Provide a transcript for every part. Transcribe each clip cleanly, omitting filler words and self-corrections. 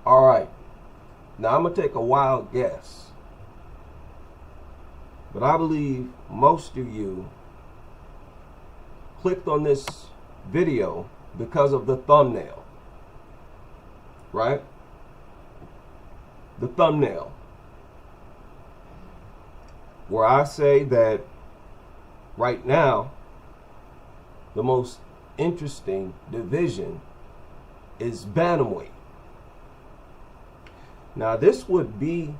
All right. Now I'm going to take a wild guess. But I believe most of you clicked on this video because of the thumbnail. Right? The thumbnail. Where I say that right now, the most interesting division is bantamweight. Now this would be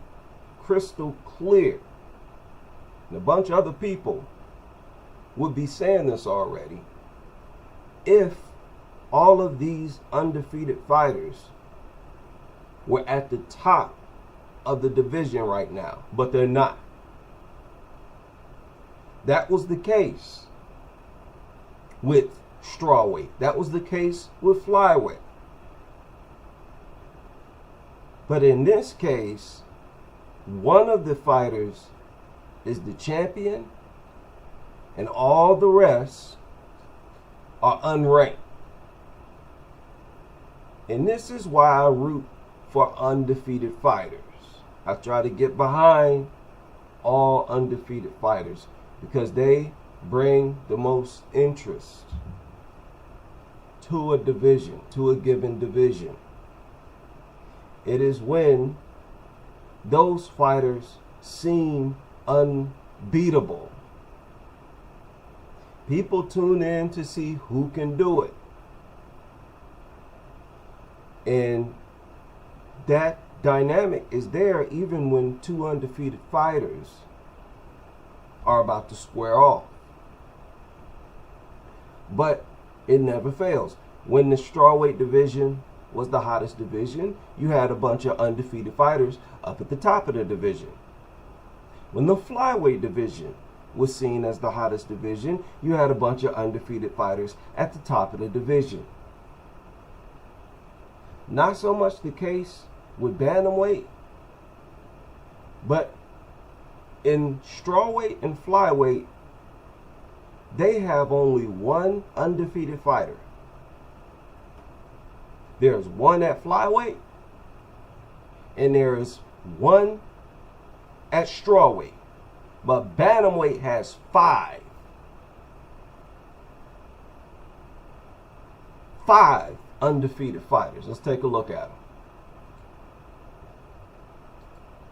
crystal clear, and a bunch of other people would be saying this already, if all of these undefeated fighters were at the top of the division right now, but they're not. That was the case with strawweight. That was the case with flyweight. But in this case, one of the fighters is the champion and all the rest are unranked. And this is why I root for undefeated fighters. I try to get behind all undefeated fighters because they bring the most interest to a division, to a given division. It is when those fighters seem unbeatable. People tune in to see who can do it. And that dynamic is there even when two undefeated fighters are about to square off. But it never fails. When the strawweight division was the hottest division, you had a bunch of undefeated fighters up at the top of the division. When the flyweight division was seen as the hottest division, you had a bunch of undefeated fighters at the top of the division. Not so much the case with bantamweight, but in strawweight and flyweight, they have only one undefeated fighter. There's one at flyweight, and there is one at strawweight. But bantamweight has 5. 5 undefeated fighters. Let's take a look at them.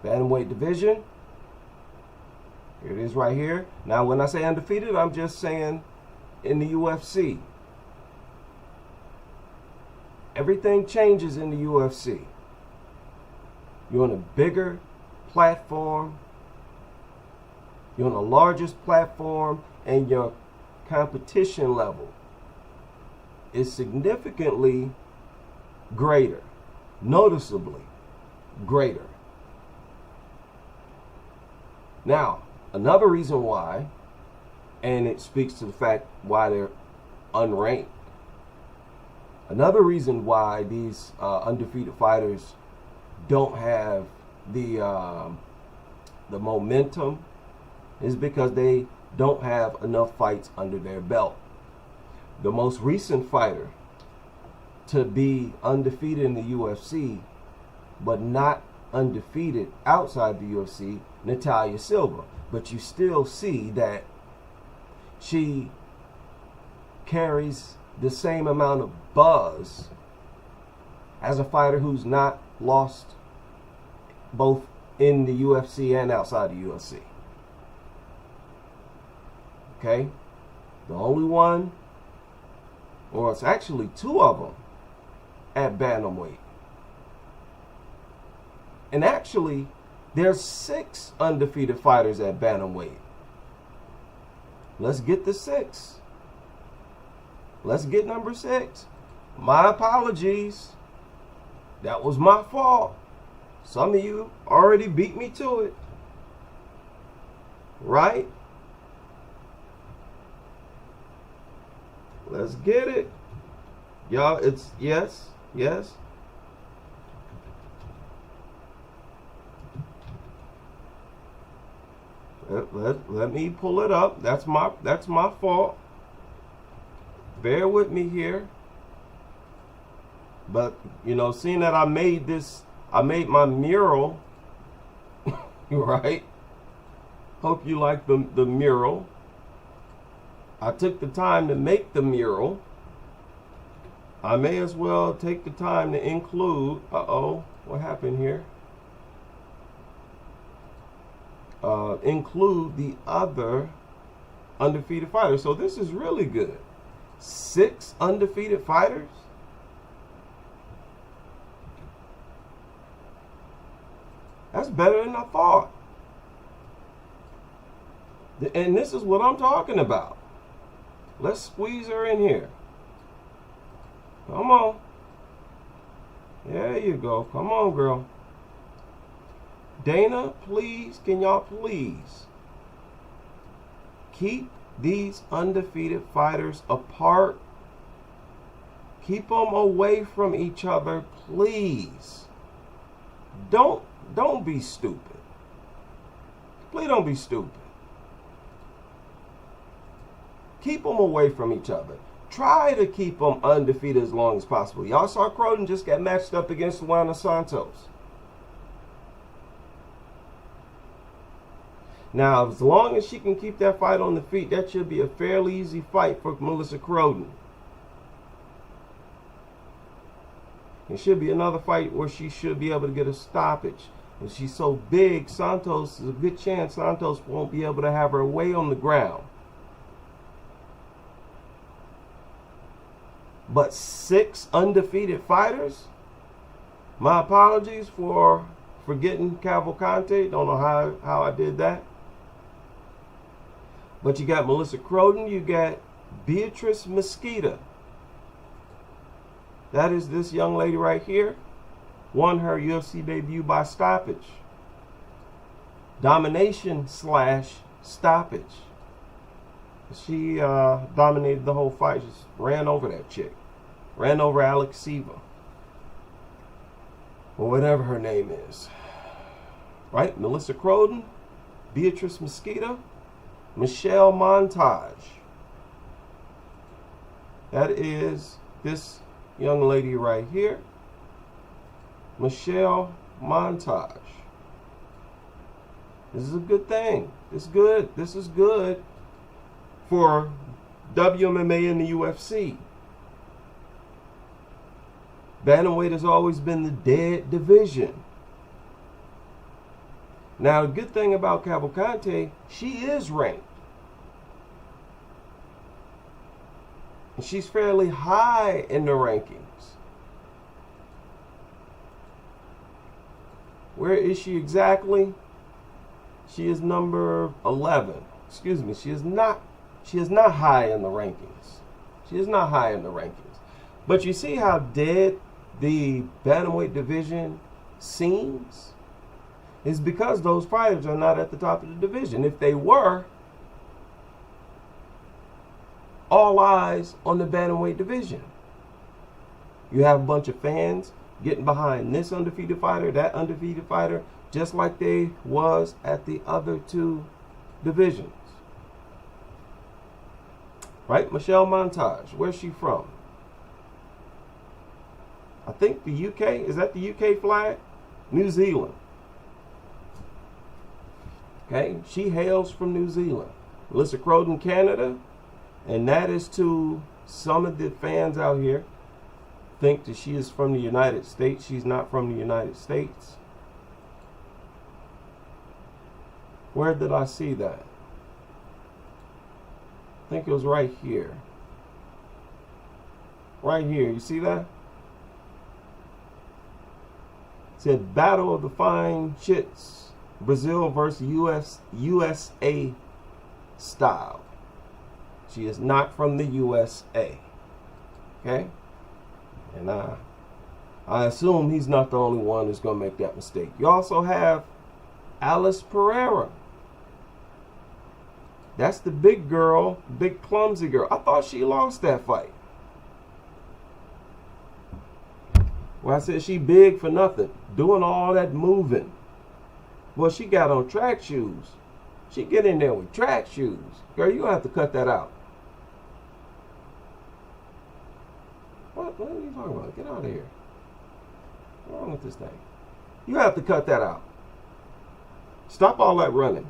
Bantamweight division. Here it is right here. Now when I say undefeated, I'm just saying in the UFC. Everything changes in the UFC. You're on a bigger platform. You're on the largest platform, and your competition level is significantly greater, noticeably greater. Now, another reason why, and it speaks to the fact why they're unranked, another reason why these undefeated fighters don't have the momentum is because they don't have enough fights under their belt. The most recent fighter to be undefeated in the UFC, but not undefeated outside the UFC, Natalia Silva. But you still see that she carries the same amount of buzz as a fighter who's not lost both in the UFC and outside the UFC. Okay? The only one, or it's actually 2 of them at bantamweight. And actually, there's 6 undefeated fighters at bantamweight. Let's get the 6. Let's get number 6. My apologies. That was my fault. Some of you already beat me to it. Right? Let's get it. Y'all, it's yes. Let me pull it up. That's my fault. Bear with me here. But, you know, seeing that I made my mural, right? Hope you like the mural. I took the time to make the mural. I may as well take the time to include, what happened here? Include the other undefeated fighters. So this is really good. 6 undefeated fighters. That's better than I thought. And this is what I'm talking about. Let's squeeze her in here. Come on. There you go. Come on, girl. Dana, please, can y'all please keep these undefeated fighters apart? Keep them away from each other, please. Don't be stupid. Please don't be stupid. Keep them away from each other. Try to keep them undefeated as long as possible. Y'all saw Croden just got matched up against Luana Santos. Now, as long as she can keep that fight on the feet, that should be a fairly easy fight for Melissa Croden. It should be another fight where she should be able to get a stoppage. And she's so big, Santos, there's a good chance Santos won't be able to have her way on the ground. But 6 undefeated fighters? My apologies for forgetting Cavalcante. Don't know how I did that. But you got Melissa Croden, you got Beatrice Mesquita. That is this young lady right here. Won her UFC debut by stoppage. Domination / stoppage. She dominated the whole fight. Just ran over that chick. Ran over Alex Siva. Or whatever her name is. Right? Melissa Croden, Beatrice Mesquita, Michelle Montage. That is this young lady right here. Michelle Montage. This is a good thing. It's good. This is good for WMMA and the UFC. Bantamweight has always been the dead division. Now, the good thing about Cavalcante, she is ranked. And she's fairly high in the rankings. Where is she exactly? She is number 11. Excuse me, she is not high in the rankings. She is not high in the rankings. But you see how dead the bantamweight division seems? It's because those fighters are not at the top of the division. If they were, all eyes on the bantamweight division. You have a bunch of fans getting behind this undefeated fighter, that undefeated fighter, just like they was at the other 2 divisions. Right? Michelle Montage, where's she from? I think the UK. Is that the UK flag? New Zealand. Okay, she hails from New Zealand. Melissa Croden, Canada. And that is to some of the fans out here think that she is from the United States. She's not from the United States. Where did I see that? I think it was right here. Right here. You see that? It said Battle of the Fine Chits. Brazil versus USA style. She is not from the USA. Okay? And I assume he's not the only one who's going to make that mistake. You also have Alice Pereira. That's the big girl, big clumsy girl. I thought she lost that fight. Well, I said she big for nothing. Doing all that moving. Well, she got on track shoes. She get in there with track shoes. Girl, you gonna have to cut that out. What are you talking about? Get out of here. What's wrong with this thing? You have to cut that out. Stop all that running.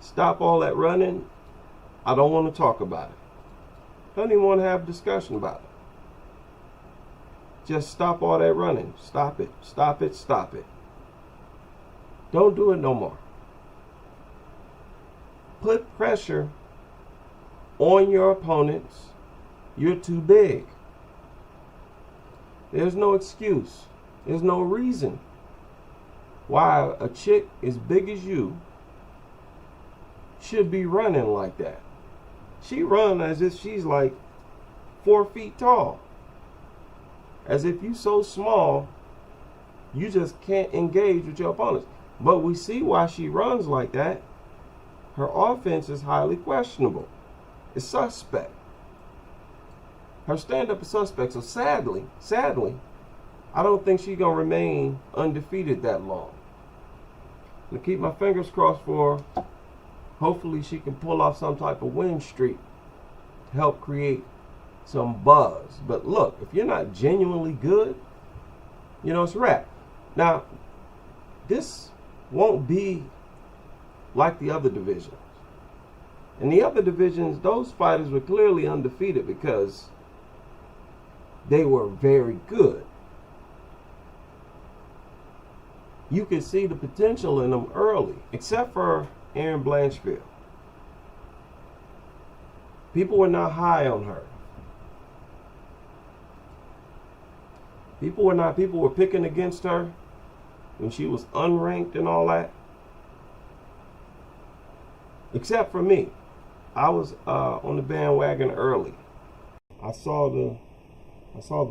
Stop all that running. I don't want to talk about it. Don't even want to have a discussion about it. Just stop all that running. Stop it. Stop it. Stop it. Don't do it no more. Put pressure on your opponents. You're too big. There's no excuse. There's no reason why a chick as big as you should be running like that. She run as if she's like 4 feet tall. As if you so small, you just can't engage with your opponents. But we see why she runs like that. Her offense is highly questionable. It's suspect. Her stand-up is suspect. So sadly, I don't think she's going to remain undefeated that long. I'm going to keep my fingers crossed for her. Hopefully she can pull off some type of win streak to help create some buzz. But look, if you're not genuinely good, it's a wrap. Now, this won't be like the other divisions. In the other divisions, those fighters were clearly undefeated because they were very good. You could see the potential in them early, except for Erin Blanchfield. People were not high on her. People were picking against her when she was unranked and all that. Except for me. I was on the bandwagon early. I saw the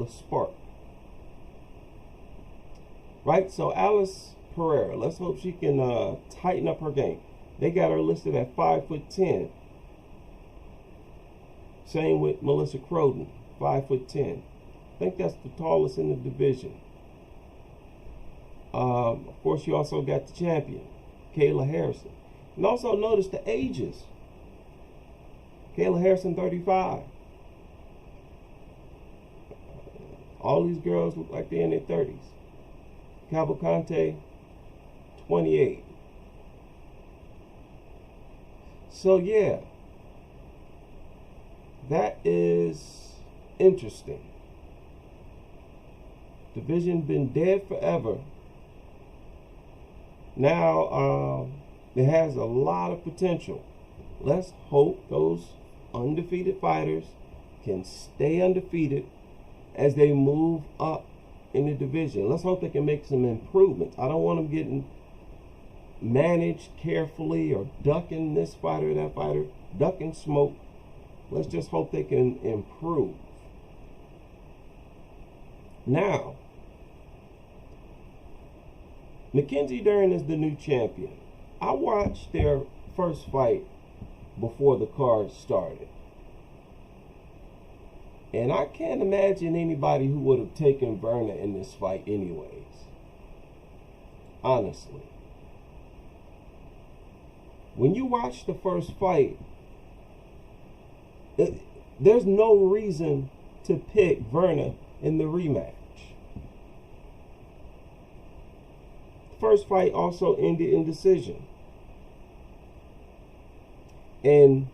spark. Right? So Alice Pereira, let's hope she can tighten up her game. They got her listed at 5'10". Same with Melissa Croden, 5'10". I think that's the tallest in the division. Of course, you also got the champion, Kayla Harrison. And also notice the ages. Kayla Harrison, 35. All these girls look like they're in their 30s. Cavalcante, 28. So yeah, that is interesting. Division been dead forever. Now it has a lot of potential. Let's hope those undefeated fighters can stay undefeated as they move up in the division. Let's hope they can make some improvements. I don't want them getting managed carefully or ducking this fighter or that fighter, ducking smoke. Let's just hope they can improve. Now, Mackenzie Dern is the new champion. I watched their first fight before the card started. And I can't imagine anybody who would have taken Verna in this fight anyways. Honestly. When you watch the first fight, there's no reason to pick Verna in the rematch. The first fight also ended in decision. And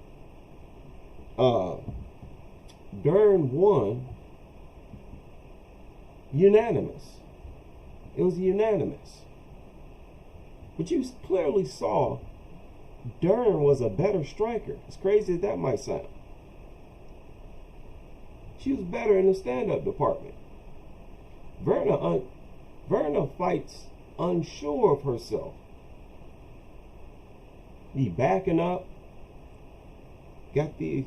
Dern won unanimous. It was unanimous. But you clearly saw Dern was a better striker. As crazy as that might sound. She was better in the stand-up department. Verna fights unsure of herself. He backing up. Got the,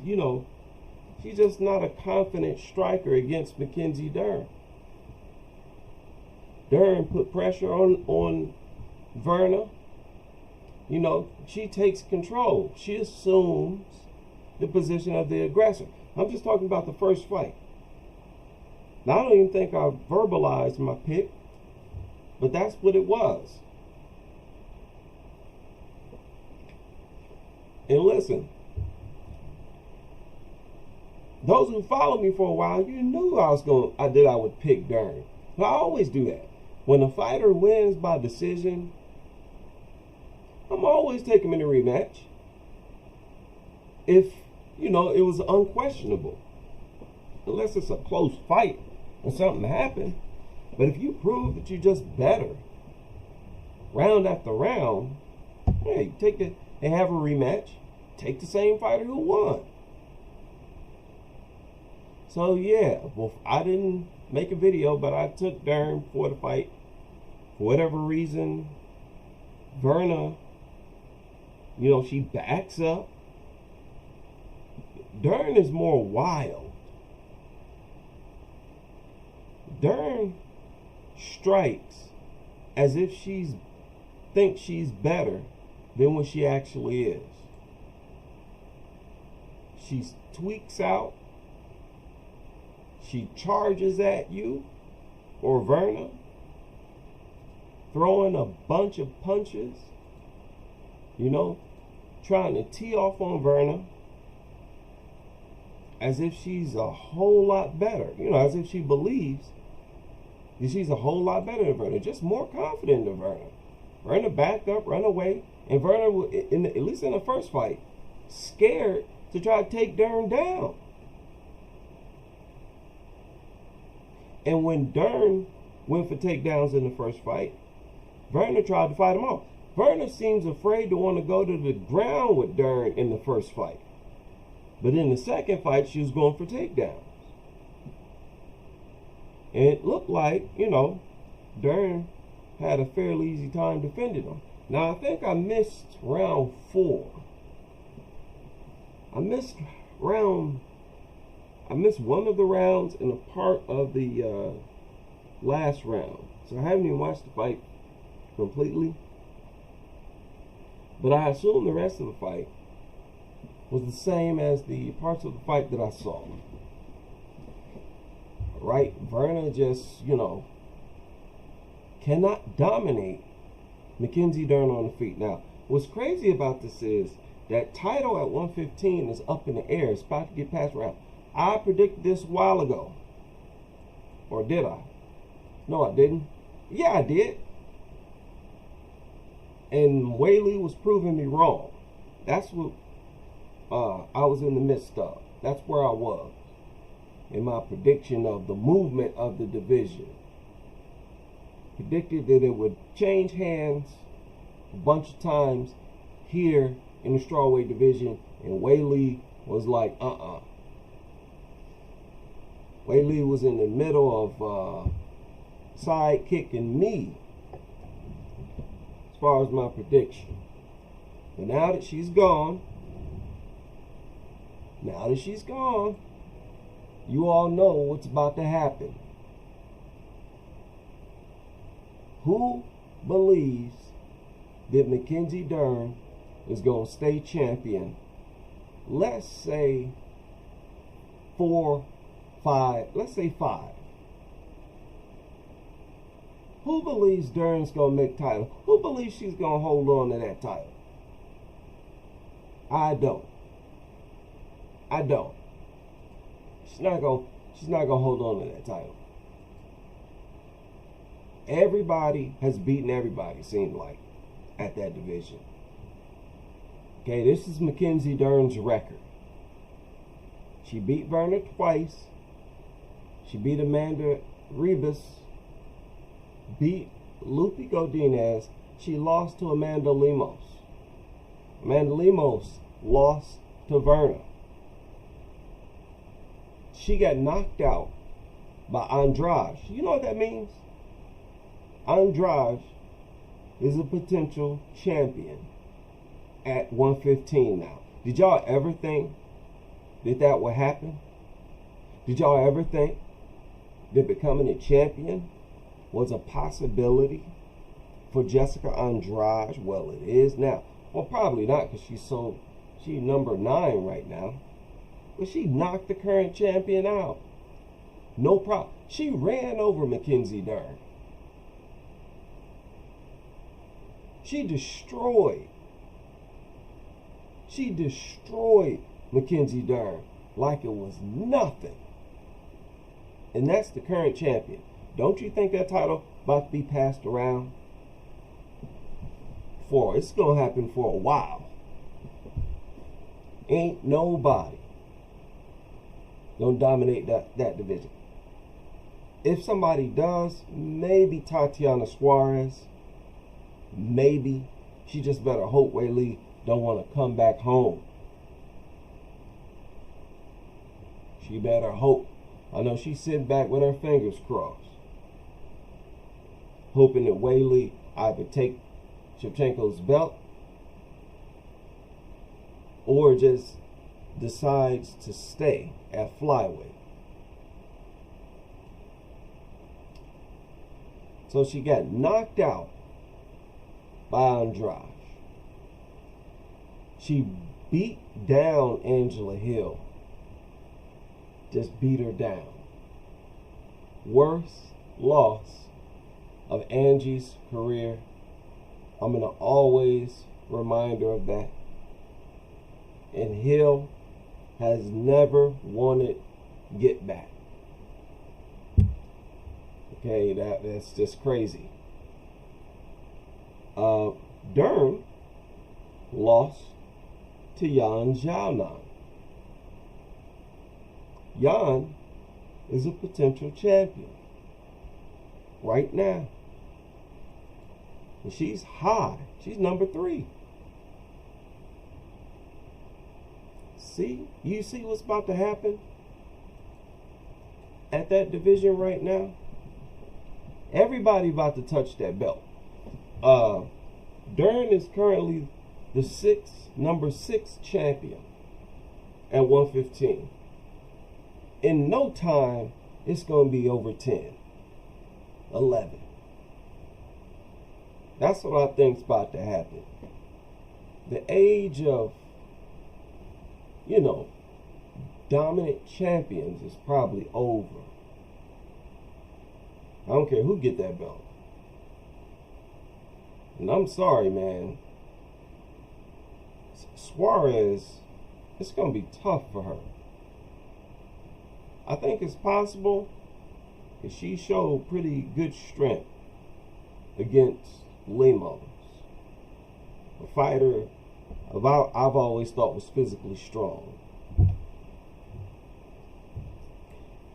she's just not a confident striker against Mackenzie Dern. Dern put pressure on Verna. She takes control. She assumes the position of the aggressor. I'm just talking about the first fight. Now, I don't even think I verbalized my pick, but that's what it was. And listen, Those who follow me for a while, you knew I would pick Dern. I always do that. When a fighter wins by decision, I'm always taking him in a rematch. If, it was unquestionable. Unless it's a close fight and something happened. But if you prove that you're just better, round after round, hey, they have a rematch. Take the same fighter who won. So yeah, well, I didn't make a video, but I took Dern for the fight. For whatever reason, Verna, she backs up. Dern is more wild. Dern strikes as if thinks she's better than what she actually is. She tweaks out. She charges at you or Verna, throwing a bunch of punches, trying to tee off on Verna as if she's a whole lot better, as if she believes that she's a whole lot better than Verna, just more confident than Verna. Verna backed up, run away, and Verna, at least in the first fight, scared to try to take Dern down. And when Dern went for takedowns in the first fight, Verna tried to fight him off. Verna seems afraid to want to go to the ground with Dern in the first fight. But in the second fight, she was going for takedowns. And it looked like, Dern had a fairly easy time defending him. Now, I think I missed round 4. I missed one of the rounds and a part of the last round. So I haven't even watched the fight completely. But I assume the rest of the fight was the same as the parts of the fight that I saw. Right? Verna just, cannot dominate Mackenzie Dern on the feet. Now, what's crazy about this is that title at 115 is up in the air. It's about to get passed around. I predicted this a while ago. Or did I? No, I didn't. Yeah, I did. And Whaley was proving me wrong. That's what I was in the midst of. That's where I was in my prediction of the movement of the division. Predicted that it would change hands a bunch of times here in the strawweight division, and Whaley was like, Whaley was in the middle of sidekicking me as far as my prediction. But now that she's gone, you all know what's about to happen. Who believes that Mackenzie Dern is going to stay champion? Let's say 4, 5. Let's say 5. Who believes Dern's going to make title? Who believes she's going to hold on to that title? I don't. She's not going to hold on to that title. Everybody has beaten everybody, it seemed like, at that division. Okay, this is Mackenzie Dern's record. She beat Verna twice. She beat Amanda Ribas. Beat Lupe Godinez. She lost to Amanda Lemos. Amanda Lemos lost to Verna. She got knocked out by Andrade. You know what that means? Andrade is a potential champion at 115 now. Did y'all ever think that would happen? Did y'all ever think that becoming a champion was a possibility for Jessica Andrade? Well, it is now. Well, probably not, because she's number 9 right now. But she knocked the current champion out. No problem. She ran over Mackenzie Dern. She destroyed Mackenzie Dern like it was nothing. And that's the current champion. Don't you think that title about to be passed around? It's going to happen for a while. Ain't nobody going to dominate that division. If somebody does, maybe Tatiana Suarez. Maybe. She just better hope Weili don't want to come back home. She better hope. I know she's sitting back with her fingers crossed, hoping that Weili either take Shevchenko's belt or just decides to stay at flyweight. So she got knocked out by Andrade. She beat down Angela Hill. Just beat her down. Worst loss of Angie's career. I'm going to always remind her of that. And Hill has never wanted get back. Okay, that's just crazy. Dern lost to Yan Xiaonan. Yan is a potential champion right now. And she's high. She's number 3. See? You see what's about to happen at that division right now? Everybody about to touch that belt. Dern is currently the number 6 champion at 115. In no time, it's going to be over 10, 11. That's what I think's about to happen. The age of, dominant champions is probably over. I don't care who get that belt. And I'm sorry, man. Suarez, it's going to be tough for her. I think it's possible because she showed pretty good strength against Lemos, a fighter I've always thought was physically strong.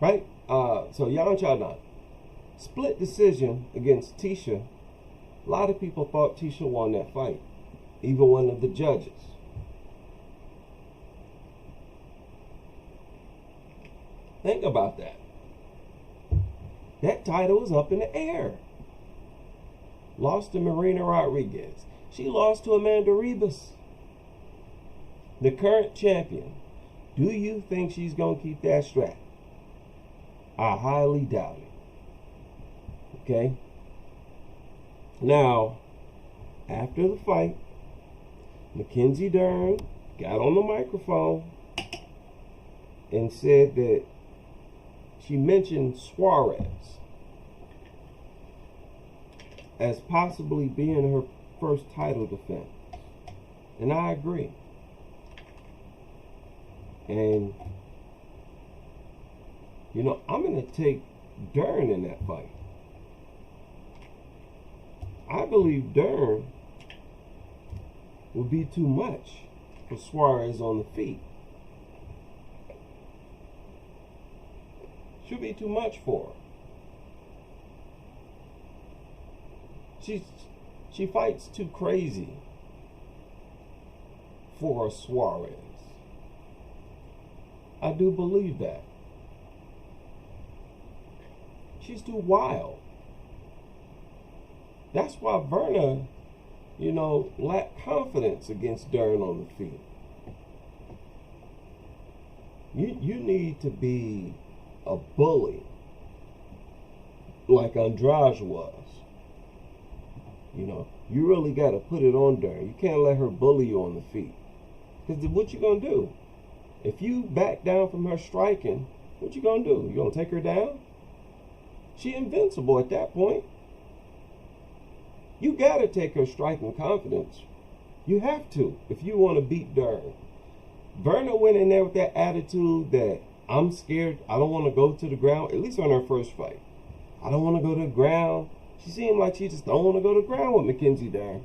Right? So Yan Xiaonan, split decision against Tisha. A lot of people thought Tisha won that fight, even one of the judges. Think about that. That title was up in the air. Lost to Marina Rodriguez. She lost to Amanda Ribas, the current champion. Do you think she's going to keep that strap? I highly doubt it. Okay? Now, after the fight, Mackenzie Dern got on the microphone and said that she mentioned Suarez as possibly being her first title defense. And I agree. And, I'm going to take Dern in that fight. I believe Dern would be too much for Suarez on the feet. Should be too much for her. She fights too crazy for Suarez. I do believe that. She's too wild. That's why Verna, lacked confidence against Dern on the field. You need to be a bully like Andrade was. You really got to put it on Dern. You can't let her bully you on the feet. Because what you going to do? If you back down from her striking, what you going to do? You going to take her down? She invincible at that point. You got to take her striking confidence. You have to if you want to beat Dern. Verna went in there with that attitude that I'm scared, I don't want to go to the ground, at least on her first fight. I don't want to go to the ground. She seemed like she just don't want to go to the ground with Mackenzie Dern.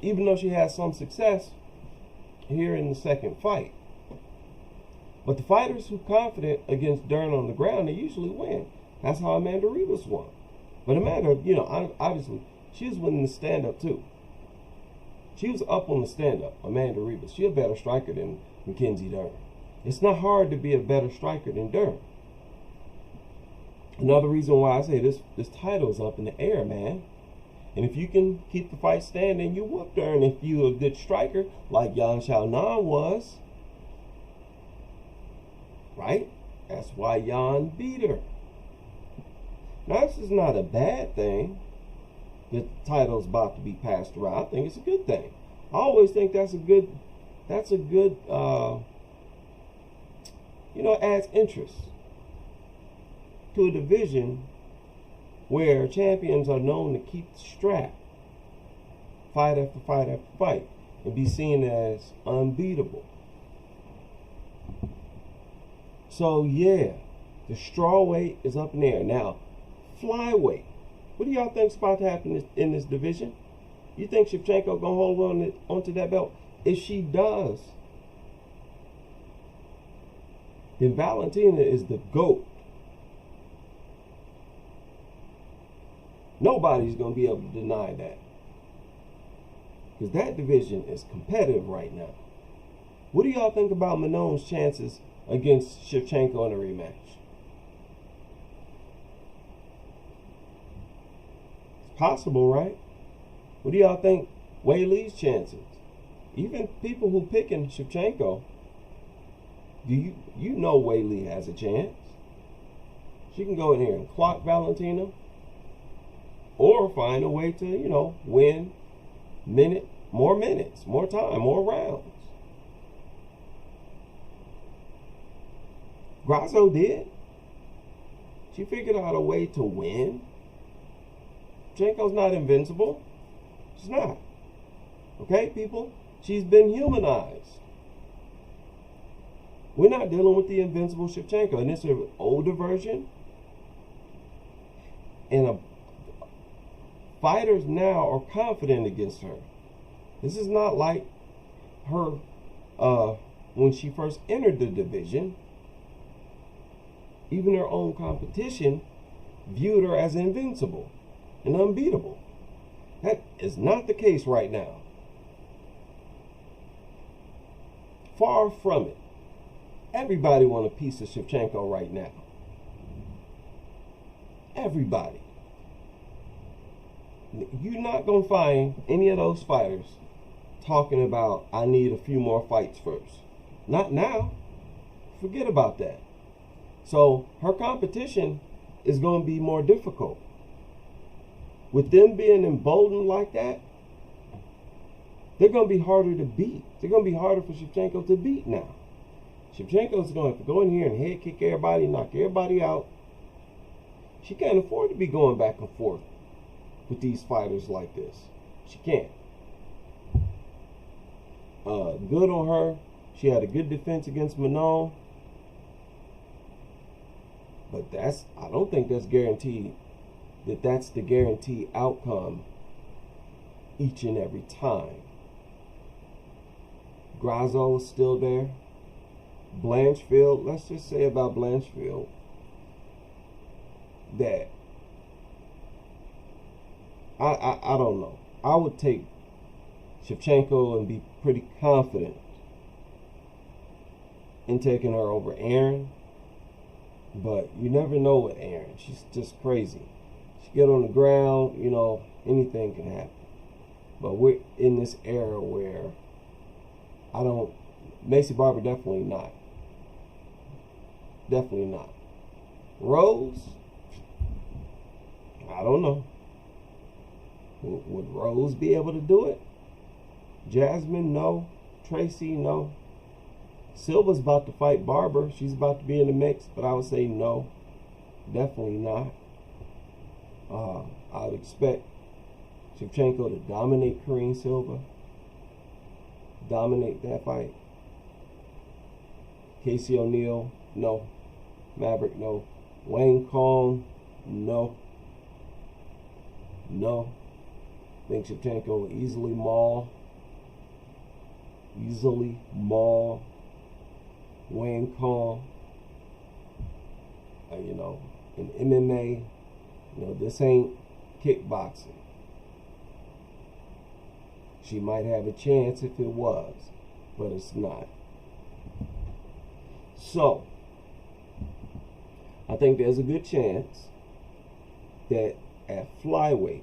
Even though she had some success here in the second fight. But the fighters who confident against Dern on the ground, they usually win. That's how Amanda Ribas won. But Amanda, obviously, she was winning the stand-up too. She was up on the stand-up, Amanda Ribas. She's a better striker than Mackenzie Dern. It's not hard to be a better striker than Dern. Another reason why I say this title is up in the air, man. And if you can keep the fight standing, you whoop Dern. If you're a good striker, like Yan Xiaonan was, right? That's why Yan beat her. Now, this is not a bad thing that the title's about to be passed around. I think it's a good thing. I always think that's a good, adds interest to a division where champions are known to keep the strap fight after fight after fight and be seen as unbeatable. So yeah, the strawweight is up in the air. Now, flyweight. What do y'all think's about to happen in this division? You think Shevchenko gonna hold onto that belt? If she does, then Valentina is the GOAT. Nobody's going to be able to deny that. Because that division is competitive right now. What do y'all think about Manon's chances against Shevchenko in a rematch? It's possible, right? What do y'all think Wei Li's chances? Even people who picking Shevchenko, you know Wei Li has a chance. She can go in here and clock Valentina. Or find a way to, win more minutes, more time, more rounds. Grasso did. She figured out a way to win. Shevchenko's not invincible. She's not. Okay, people? She's been humanized. We're not dealing with the invincible Shevchenko. And it's an older version. And fighters now are confident against her. This is not like her when she first entered the division. Even her own competition viewed her as invincible and unbeatable. That is not the case right now. Far from it. Everybody wants a piece of Shevchenko right now. Everybody. You're not going to find any of those fighters talking about, I need a few more fights first. Not now. Forget about that. So her competition is going to be more difficult. With them being emboldened like that, they're going to be harder to beat. They're going to be harder for Shevchenko to beat now. Shevchenko's going to have to go in here and head kick everybody, knock everybody out. She can't afford to be going back and forth with these fighters like this. She can't. Good on her. She had a good defense against Manon. But I don't think that's guaranteed. That's the guaranteed outcome each and every time. Grasso is still there. Blanchfield, let's just say about Blanchfield that I don't know. I would take Shevchenko and be pretty confident in taking her over Aaron. But you never know with Aaron. She's just crazy. She get on the ground, anything can happen. But we're in this era where Macy Barber definitely not. Definitely not. Rose, I don't know. Would Rose be able to do it? Jasmine, no. Tracy, no. Silva's about to fight Barber. She's about to be in the mix, but I would say no. Definitely not. I would expect Shevchenko to dominate Karine Silva. Dominate that fight. Casey O'Neill, no. Maverick, no. Wayne Kong, no. No. I think Shevchenko will easily maul Wayne Kong. In MMA, this ain't kickboxing. She might have a chance if it was, but it's not. So, I think there's a good chance that at flyweight,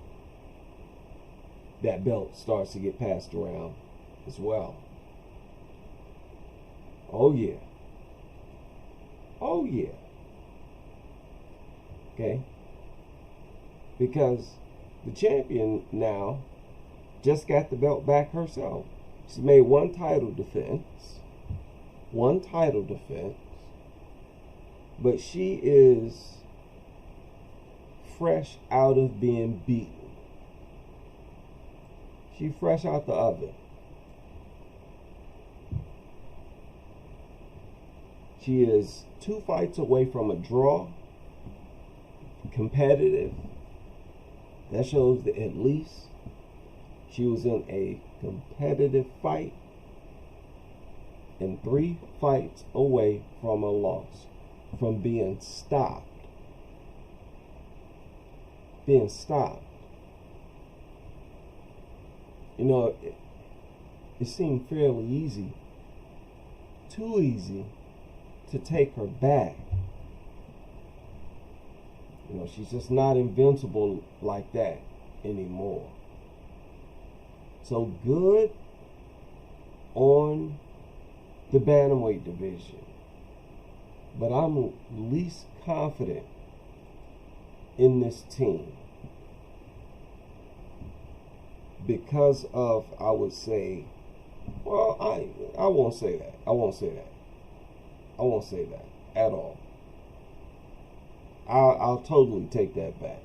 that belt starts to get passed around as well. Oh yeah. Oh yeah. Okay? Because the champion now just got the belt back herself. She made one title defense. But she is fresh out of being beaten. She fresh out the oven. She is 2 fights away from a draw. Competitive. That shows that at least she was in a competitive fight, and 3 fights away from a loss, from being stopped. It seemed fairly easy, too easy, to take her back. She's just not invincible like that anymore. So good on the bantamweight division. But I'm least confident in this team because of, I would say, well, I won't say that. I won't say that at all. I'll totally take that back.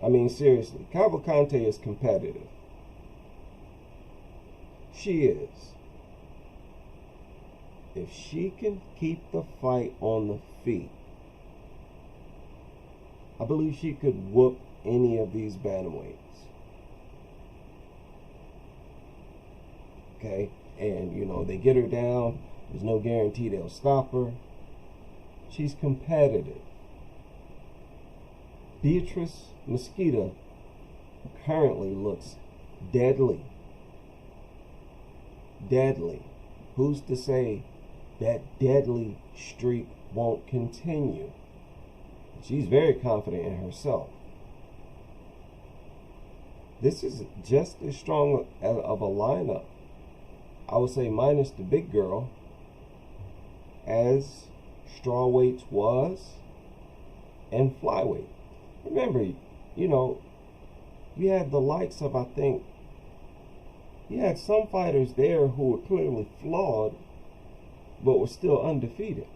I mean, seriously, Cavalcante is competitive. She is. If she can keep the fight on the feet, I believe she could whoop any of these bantamweights. Okay? And, they get her down. There's no guarantee they'll stop her. She's competitive. Beatrice Mosqueda currently looks deadly. Deadly. Who's to say that deadly streak won't continue? She's very confident in herself. This is just as strong of a lineup, I would say, minus the big girl, as strawweights was and flyweight. Remember, you had the likes of, I think, you had some fighters there who were clearly flawed but were still undefeated.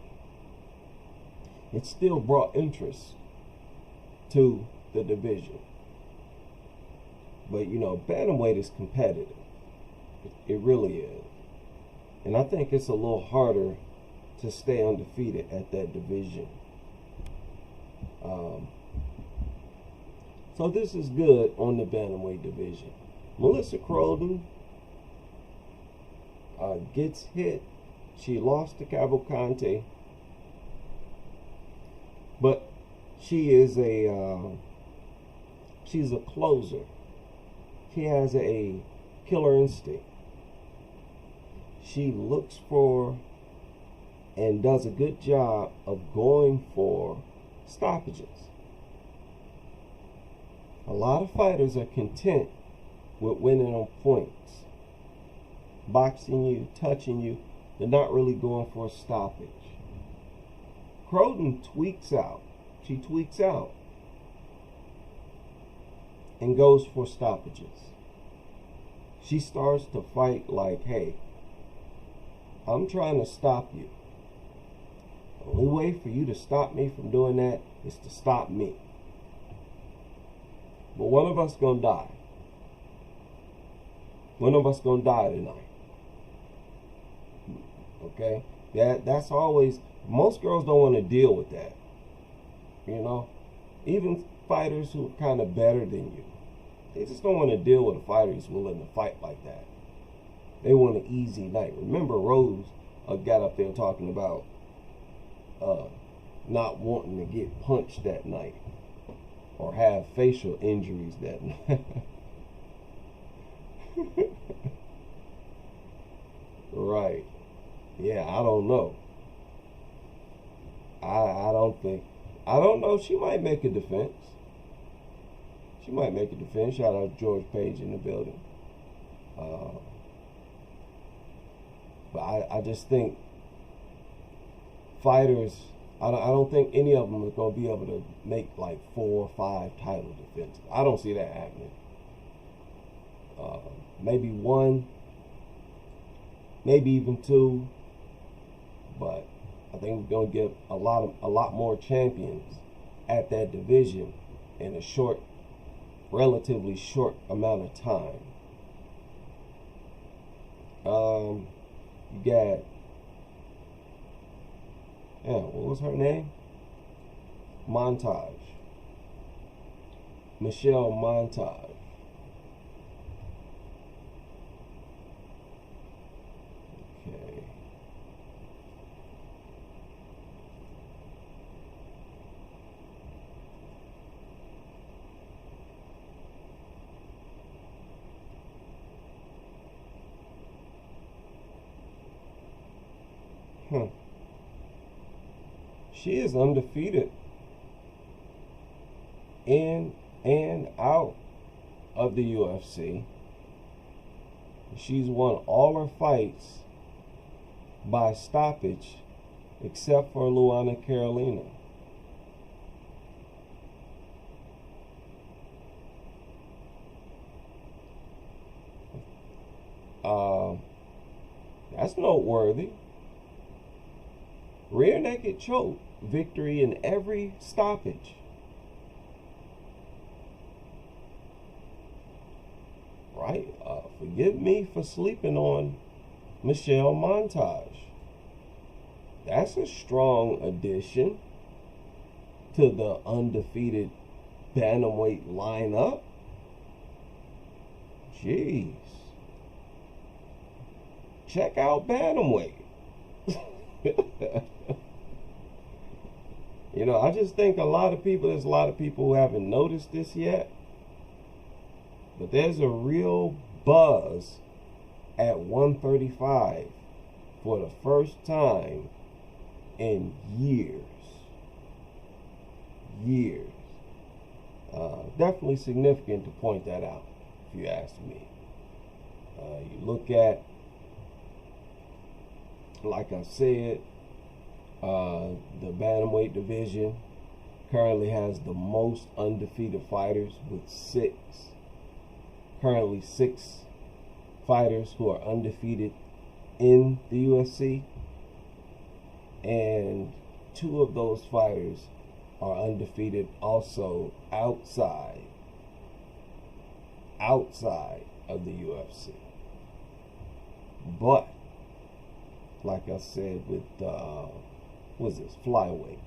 It still brought interest to the division. But, bantamweight is competitive. It really is. And I think it's a little harder to stay undefeated at that division. So this is good on the bantamweight division. Melissa Croden gets hit. She lost to Cavalcante, but she's a closer. She has a killer instinct. She looks for and does a good job of going for stoppages. A lot of fighters are content with winning on points, boxing you, touching you. They're not really going for a stoppage. Croden tweaks out. She tweaks out and goes for stoppages. She starts to fight like, hey, I'm trying to stop you. The only way for you to stop me from doing that is to stop me. But one of us gonna die. One of us gonna die tonight. Okay, that's always, most girls don't want to deal with that. You know, even fighters who are kind of better than you, they just don't want to deal with a fighter who's willing to fight like that. They want an easy night. Remember, Rose got up there talking about not wanting to get punched that night or have facial injuries that night. Right. Yeah, I don't know. I don't think. I don't know. She might make a defense. She might make a defense. Shout out George Page in the building. But I just think fighters, I don't think any of them are going to be able to make like 4 or 5 title defenses. I don't see that happening. Maybe 1, maybe even 2, but I think we're going to get a lot more champions at that division in a relatively short amount of time. You got, what was her name? Montage. Michelle Montage. Okay. She is undefeated in and out of the UFC. She's won all her fights by stoppage except for Luana Carolina. That's noteworthy. Rear naked choke victory in every stoppage. Right? Forgive me for sleeping on Michelle Montage. That's a strong addition to the undefeated bantamweight lineup. Jeez. Check out bantamweight. You know, I just think there's a lot of people who haven't noticed this yet. But there's a real buzz at 135 for the first time in years. Definitely significant to point that out, if you ask me. You look at, like I said, the bantamweight division currently has the most undefeated fighters with 6. Currently 6 fighters who are undefeated in the UFC, and 2 of those fighters are undefeated also outside of the UFC. But like I said with what's this, flyweight,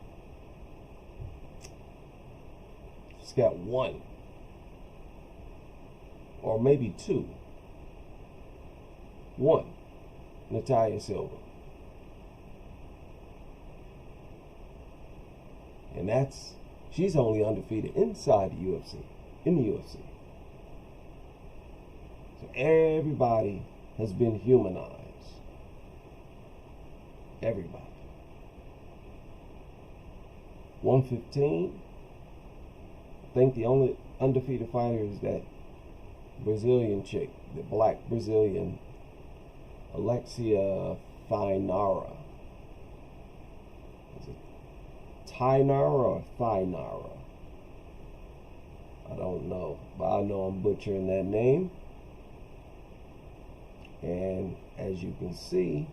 it's got 1 or maybe 2. 1, Natalia Silva. And she's only undefeated inside the UFC, in the UFC. So everybody has been humanized. Everybody. 115, I think the only undefeated fighter is that Brazilian chick, the black Brazilian, Alexia Thainara. Is it Tainara or Thainara? I don't know, but I know I'm butchering that name. And as you can see,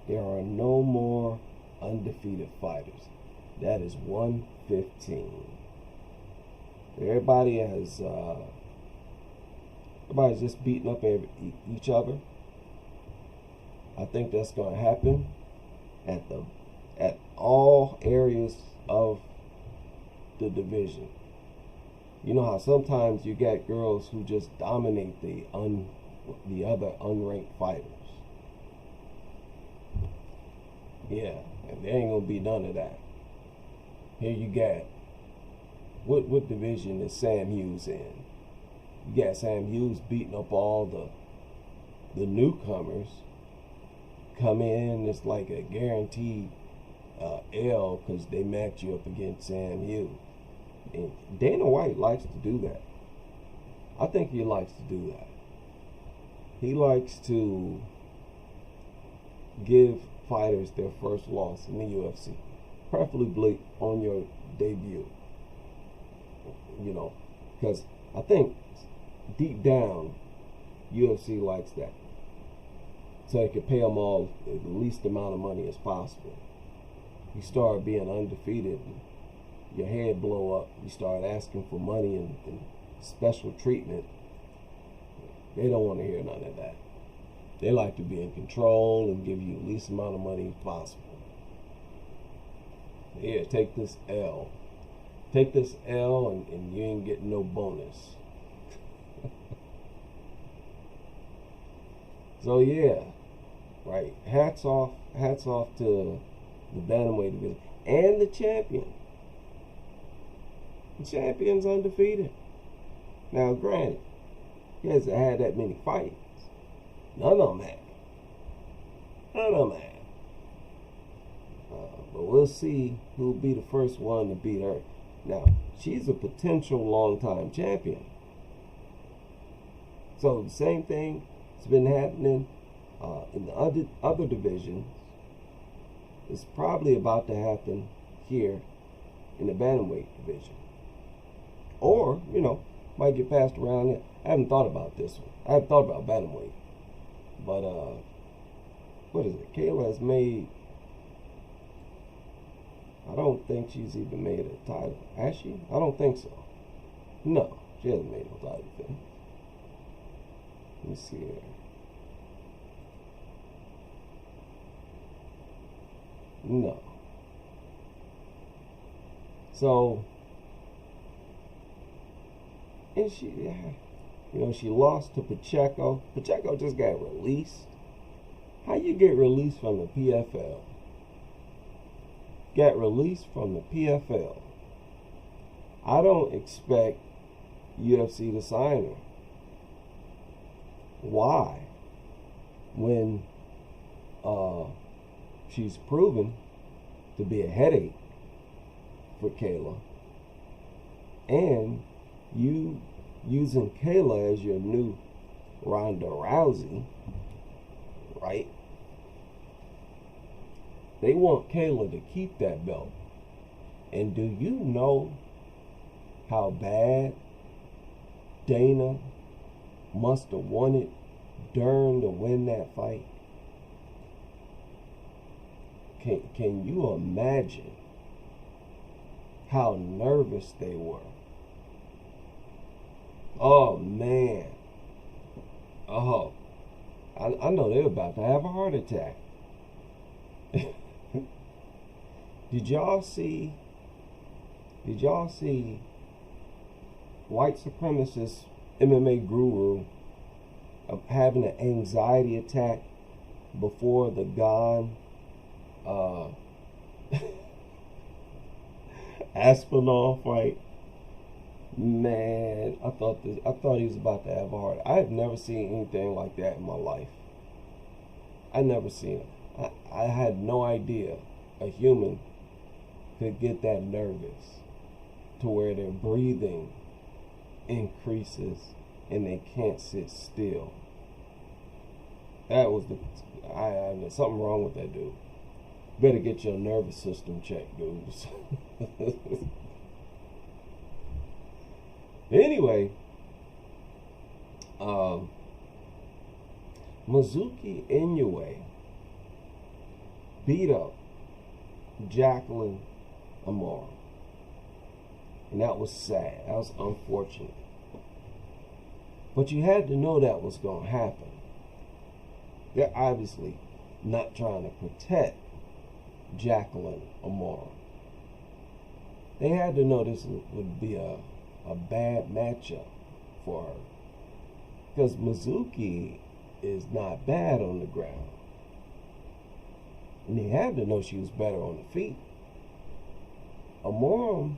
there are no more undefeated fighters. That is 115. Everybody's just beating up each other. I think that's going to happen at all areas of the division. You know how sometimes you get girls who just dominate the other unranked fighters. Yeah, and there ain't gonna be none of that. Here you got what division is Sam Hughes in? You got Sam Hughes beating up all the newcomers. Come in, it's like a guaranteed L because they match you up against Sam Hughes. And Dana White likes to do that. I think he likes to do that. He likes to give fighters their first loss in the UFC, preferably on your debut. You know, because I think deep down, UFC likes that. So they can pay them all the least amount of money as possible. You start being undefeated, and your head blow up. You start asking for money and special treatment. They don't want to hear none of that. They like to be in control and give you the least amount of money possible. Here, take this L. Take this L and you ain't getting no bonus. So yeah, right. Hats off to the bantamweight division and the champion. The champion's undefeated. Now, granted, he hasn't had that many fights. None of them have. But we'll see who'll be the first one to beat her. Now, she's a potential long-time champion. So the same thing has been happening in the other divisions. It's probably about to happen here in the bantamweight division. Or, might get passed around there. I haven't thought about this one. I haven't thought about bantamweight. But, what is it? Kayla has made, I don't think she's even made a title. Has she? I don't think so. No, she hasn't made no title thing. Let me see here. No. So, and she lost to Pacheco. Pacheco just got released. How you get released from the PFL? Got released from the PFL. I don't expect UFC to sign her. Why? When she's proven to be a headache for Kayla, and you using Kayla as your new Ronda Rousey, right? They want Kayla to keep that belt. And do you know how bad Dana must have wanted Dern to win that fight? Can you imagine how nervous they were? Oh man. Oh, I know they're about to have a heart attack. Did y'all see white supremacist MMA guru having an anxiety attack before the Gone Aspinall fight? Man, I thought he was about to have a heart. I have never seen anything like that in my life. I never seen it. I had no idea a human could get that nervous to where their breathing increases and they can't sit still. That was there's something wrong with that dude. Better get your nervous system checked, dudes. Anyway, Mizuki Inoue beat up Jacqueline Amara. And that was sad. That was unfortunate. But you had to know that was going to happen. They're obviously not trying to protect Jacqueline Amora. They had to know this would be a bad matchup for her. Because Mizuki is not bad on the ground. And they had to know she was better on the feet. Amora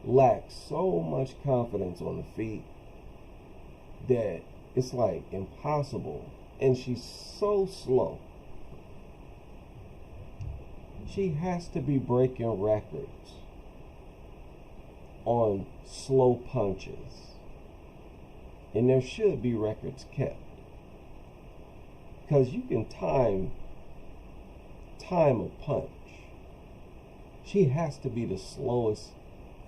lacks so much confidence on the feet that it's like impossible. And she's so slow. She has to be breaking records on slow punches. And there should be records kept. Because you can time a punch. She has to be the slowest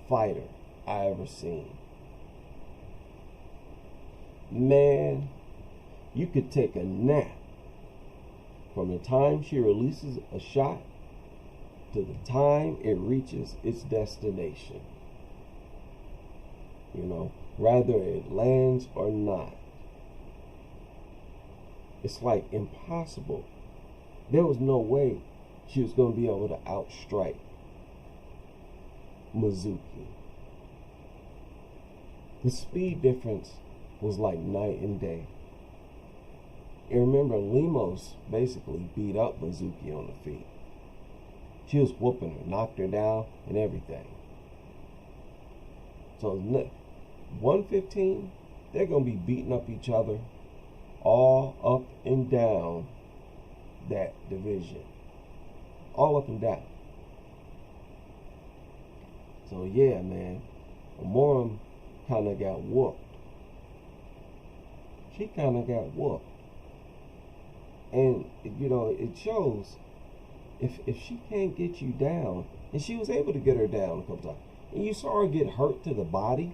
fighter I ever seen. Man, you could take a nap from the time she releases a shot to the time it reaches its destination. You know, whether it lands or not. It's like impossible. There was no way she was going to be able to outstrike Mizuki. The speed difference was like night and day. And remember, Lemos basically beat up Mizuki on the feet. She was whooping her, knocked her down, and everything. So 115, they're going to be beating up each other all up and down that division. All up and down. So yeah, man, Amora kind of got whooped. She kind of got whooped. And, you know, it shows if she can't get you down, and she was able to get her down a couple times, and you saw her get hurt to the body,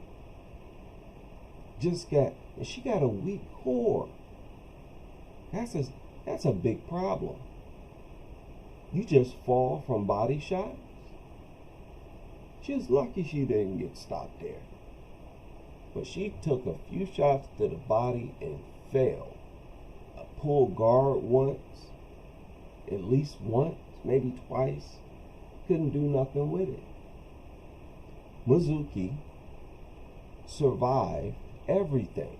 and she got a weak core. That's a big problem. You just fall from body shots. She was lucky she didn't get stopped there. But she took a few shots to the body and fell. A pull guard once, at least once, maybe twice. Couldn't do nothing with it. Mizuki survived everything.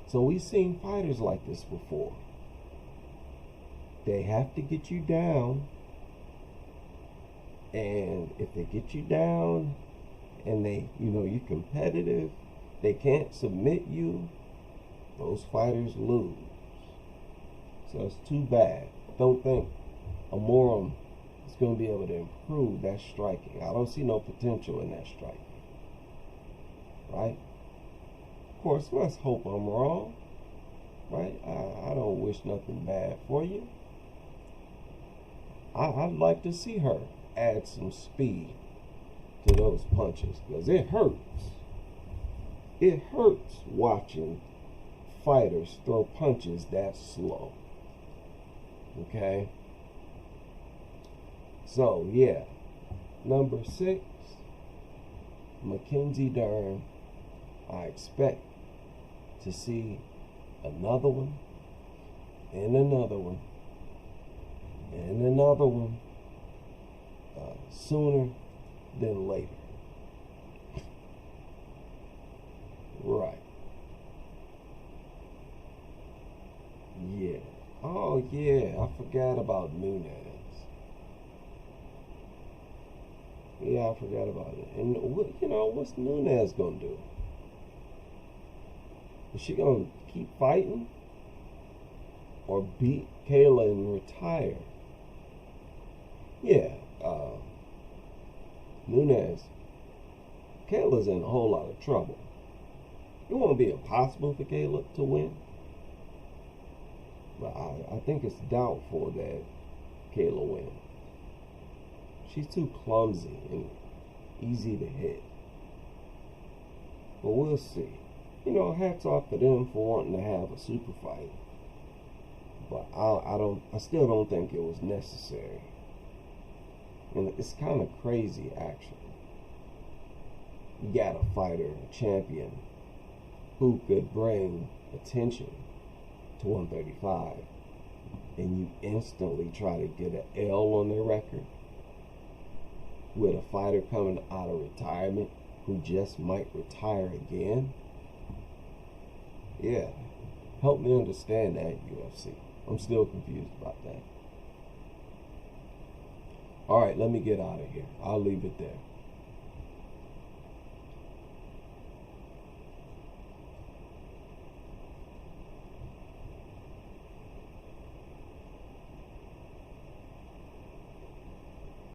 So we've seen fighters like this before. They have to get you down. And if they get you down and you're competitive, they can't submit you, those fighters lose. So it's too bad. Don't think Amora is going to be able to improve that striking. I don't see no potential in that striking. Right? Of course, let's hope I'm wrong. Right? I don't wish nothing bad for you. I'd like to see her add some speed to those punches, because it hurts. It hurts watching fighters throw punches that slow. Okay? So, yeah. Number 6, Mackenzie Dern. I expect to see another one, and another one, and another one sooner than later. Right. Yeah. Oh, yeah. I forgot about Nunez. Yeah, I forgot about it. And what's Nunez gonna do? Is she gonna keep fighting, or beat Kayla and retire? Yeah. Nunez. Kayla's in a whole lot of trouble. It won't be impossible for Kayla to win, but I think it's doubtful that Kayla wins. She's too clumsy and easy to hit. But we'll see. Hats off to them for wanting to have a super fight. But I still don't think it was necessary. And it's kind of crazy, actually. You got a fighter, a champion, who could bring attention to 135. and you instantly try to get an L on their record with a fighter coming out of retirement who just might retire again? Yeah, help me understand that, UFC. I'm still confused about that. All right, let me get out of here. I'll leave it there.